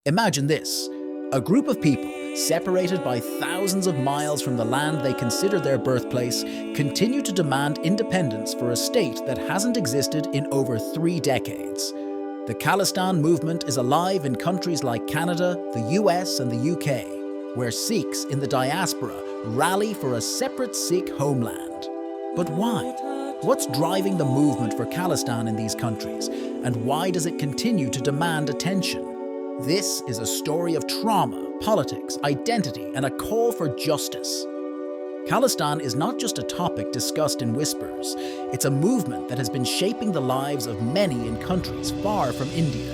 Imagine this: a group of people, separated by thousands of miles from the land they consider their birthplace, continue to demand independence for a state that hasn't existed in over 3 decades. The Khalistan movement is alive in countries like Canada, the US and the UK, where Sikhs in the diaspora rally for a separate Sikh homeland. But why? What's driving the movement for Khalistan in these countries, and why does it continue to demand attention? This is a story of trauma, politics, identity, and a call for justice. Khalistan is not just a topic discussed in whispers. It's a movement that has been shaping the lives of many in countries far from India.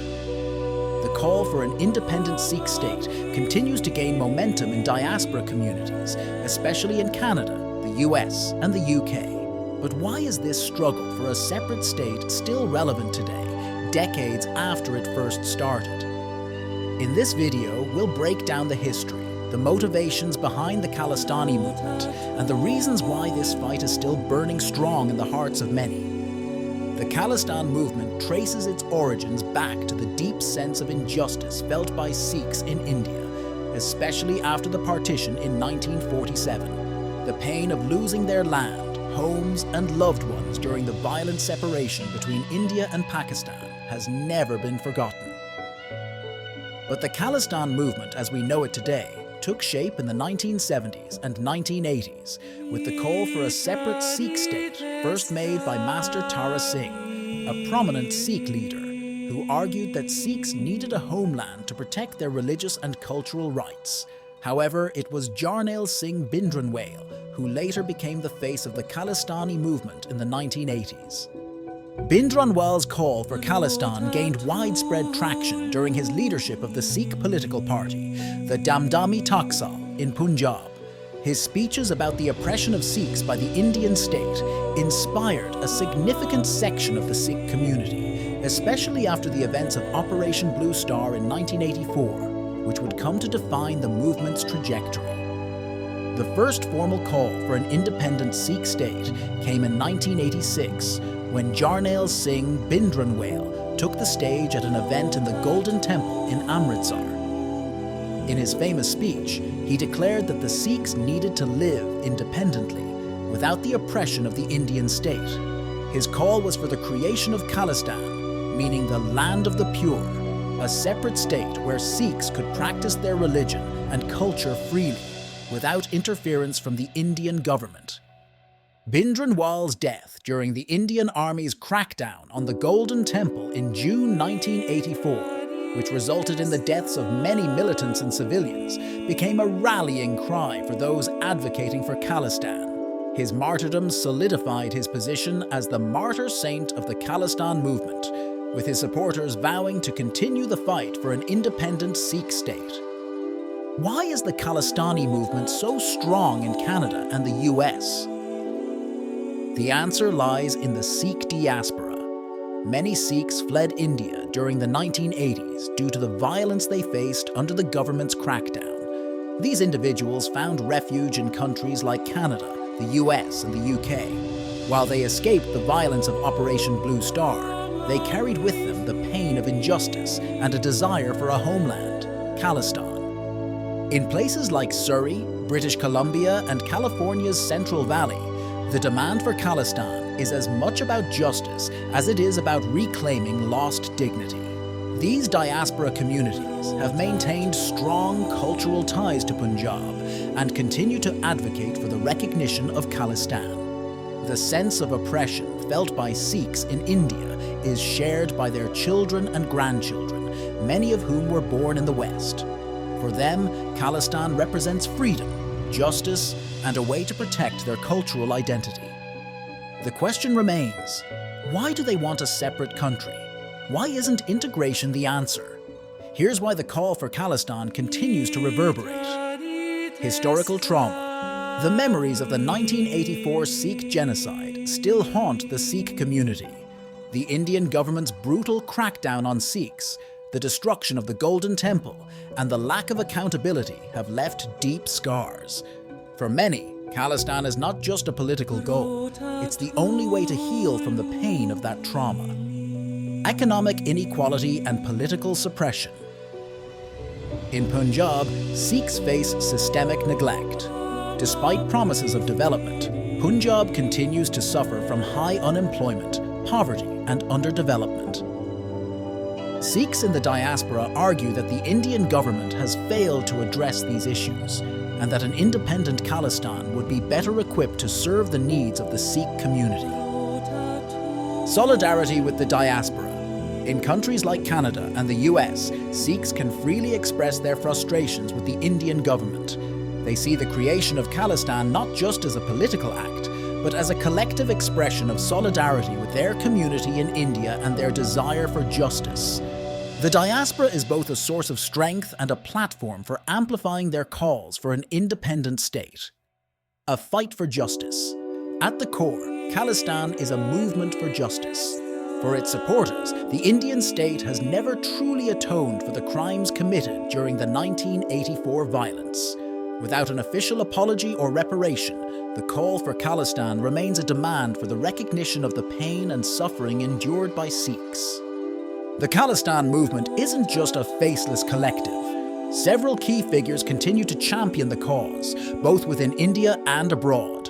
The call for an independent Sikh state continues to gain momentum in diaspora communities, especially in Canada, the US, and the UK. But why is this struggle for a separate state still relevant today, decades after it first started? In this video, we'll break down the history, the motivations behind the Khalistani movement, and the reasons why this fight is still burning strong in the hearts of many. The Khalistan movement traces its origins back to the deep sense of injustice felt by Sikhs in India, especially after the partition in 1947. The pain of losing their land, homes, and loved ones during the violent separation between India and Pakistan has never been forgotten. But the Khalistan movement as we know it today took shape in the 1970s and 1980s with the call for a separate Sikh state, first made by Master Tara Singh, a prominent Sikh leader who argued that Sikhs needed a homeland to protect their religious and cultural rights. However, it was Jarnail Singh Bhindranwale who later became the face of the Khalistani movement in the 1980s. Bhindranwale's call for Khalistan gained widespread traction during his leadership of the Sikh political party, the Damdami Taksal, in Punjab. His speeches about the oppression of Sikhs by the Indian state inspired a significant section of the Sikh community, especially after the events of Operation Blue Star in 1984, which would come to define the movement's trajectory. The first formal call for an independent Sikh state came in 1986, when Jarnail Singh Bhindranwale took the stage at an event in the Golden Temple in Amritsar. In his famous speech, he declared that the Sikhs needed to live independently, without the oppression of the Indian state. His call was for the creation of Khalistan, meaning the land of the pure, a separate state where Sikhs could practice their religion and culture freely, without interference from the Indian government. Bhindranwale's death during the Indian Army's crackdown on the Golden Temple in June 1984, which resulted in the deaths of many militants and civilians, became a rallying cry for those advocating for Khalistan. His martyrdom solidified his position as the martyr saint of the Khalistan movement, with his supporters vowing to continue the fight for an independent Sikh state. Why is the Khalistani movement so strong in Canada and the US? The answer lies in the Sikh diaspora. Many Sikhs fled India during the 1980s due to the violence they faced under the government's crackdown. These individuals found refuge in countries like Canada, the US, and the UK. While they escaped the violence of Operation Blue Star, they carried with them the pain of injustice and a desire for a homeland, Khalistan. In places like Surrey, British Columbia, and California's Central Valley, the demand for Khalistan is as much about justice as it is about reclaiming lost dignity. These diaspora communities have maintained strong cultural ties to Punjab and continue to advocate for the recognition of Khalistan. The sense of oppression felt by Sikhs in India is shared by their children and grandchildren, many of whom were born in the West. For them, Khalistan represents freedom, justice, and a way to protect their cultural identity. The question remains, why do they want a separate country? Why isn't integration the answer? Here's why the call for Khalistan continues to reverberate. Historical trauma. The memories of the 1984 Sikh genocide still haunt the Sikh community. The Indian government's brutal crackdown on Sikhs, the destruction of the Golden Temple, and the lack of accountability have left deep scars. For many, Khalistan is not just a political goal, it's the only way to heal from the pain of that trauma. Economic inequality and political suppression. In Punjab, Sikhs face systemic neglect. Despite promises of development, Punjab continues to suffer from high unemployment, poverty, and underdevelopment. Sikhs in the diaspora argue that the Indian government has failed to address these issues, and that an independent Khalistan would be better equipped to serve the needs of the Sikh community. Solidarity with the diaspora. In countries like Canada and the US, Sikhs can freely express their frustrations with the Indian government. They see the creation of Khalistan not just as a political act, but as a collective expression of solidarity with their community in India and their desire for justice. The diaspora is both a source of strength and a platform for amplifying their calls for an independent state. A fight for justice. At the core, Khalistan is a movement for justice. For its supporters, the Indian state has never truly atoned for the crimes committed during the 1984 violence. Without an official apology or reparation, the call for Khalistan remains a demand for the recognition of the pain and suffering endured by Sikhs. The Khalistan movement isn't just a faceless collective. Several key figures continue to champion the cause, both within India and abroad.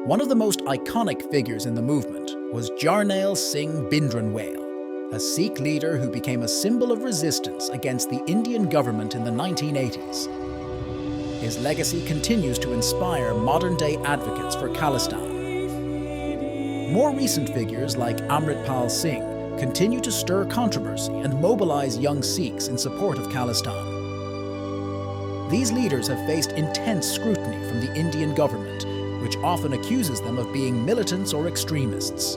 One of the most iconic figures in the movement was Jarnail Singh Bhindranwale, a Sikh leader who became a symbol of resistance against the Indian government in the 1980s. His legacy continues to inspire modern-day advocates for Khalistan. More recent figures like Amritpal Singh continue to stir controversy and mobilize young Sikhs in support of Khalistan. These leaders have faced intense scrutiny from the Indian government, which often accuses them of being militants or extremists.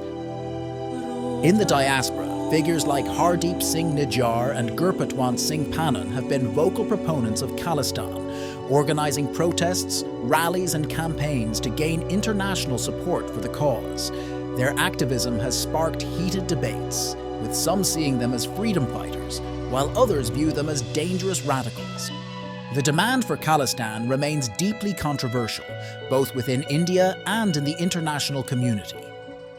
In the diaspora, figures like Hardeep Singh Nijjar and Gurpatwant Singh Panan have been vocal proponents of Khalistan, organizing protests, rallies, and campaigns to gain international support for the cause. Their activism has sparked heated debates, with some seeing them as freedom fighters, while others view them as dangerous radicals. The demand for Khalistan remains deeply controversial, both within India and in the international community.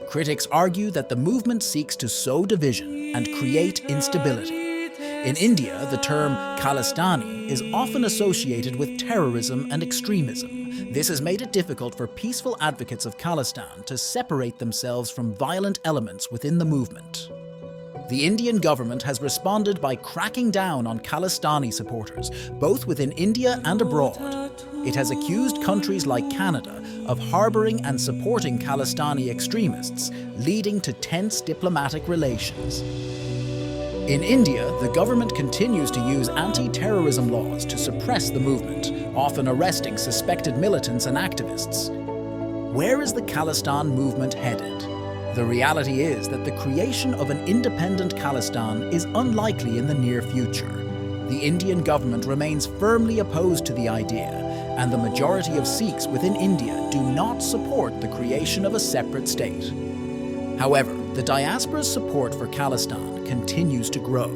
Critics argue that the movement seeks to sow division and create instability. In India, the term Khalistani is often associated with terrorism and extremism. This has made it difficult for peaceful advocates of Khalistan to separate themselves from violent elements within the movement. The Indian government has responded by cracking down on Khalistani supporters, both within India and abroad. It has accused countries like Canada of harboring and supporting Khalistani extremists, leading to tense diplomatic relations. In India, the government continues to use anti-terrorism laws to suppress the movement, often arresting suspected militants and activists. Where is the Khalistan movement headed? The reality is that the creation of an independent Khalistan is unlikely in the near future. The Indian government remains firmly opposed to the idea, and the majority of Sikhs within India do not support the creation of a separate state. However, the diaspora's support for Khalistan continues to grow.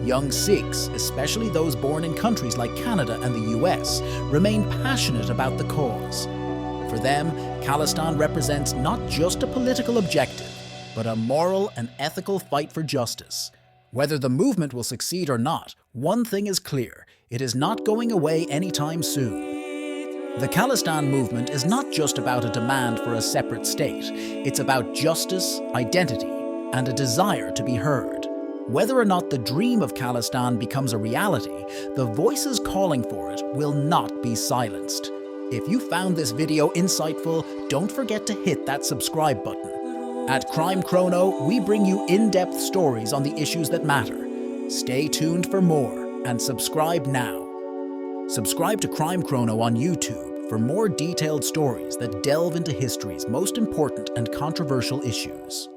Young Sikhs, especially those born in countries like Canada and the US, remain passionate about the cause. For them, Khalistan represents not just a political objective, but a moral and ethical fight for justice. Whether the movement will succeed or not, one thing is clear: it is not going away anytime soon. The Khalistan movement is not just about a demand for a separate state. It's about justice, identity, and a desire to be heard. Whether or not the dream of Khalistan becomes a reality, the voices calling for it will not be silenced. If you found this video insightful, don't forget to hit that subscribe button. At Crime Chrono, we bring you in-depth stories on the issues that matter. Stay tuned for more, and subscribe now. Subscribe to Crime Chrono on YouTube for more detailed stories that delve into history's most important and controversial issues.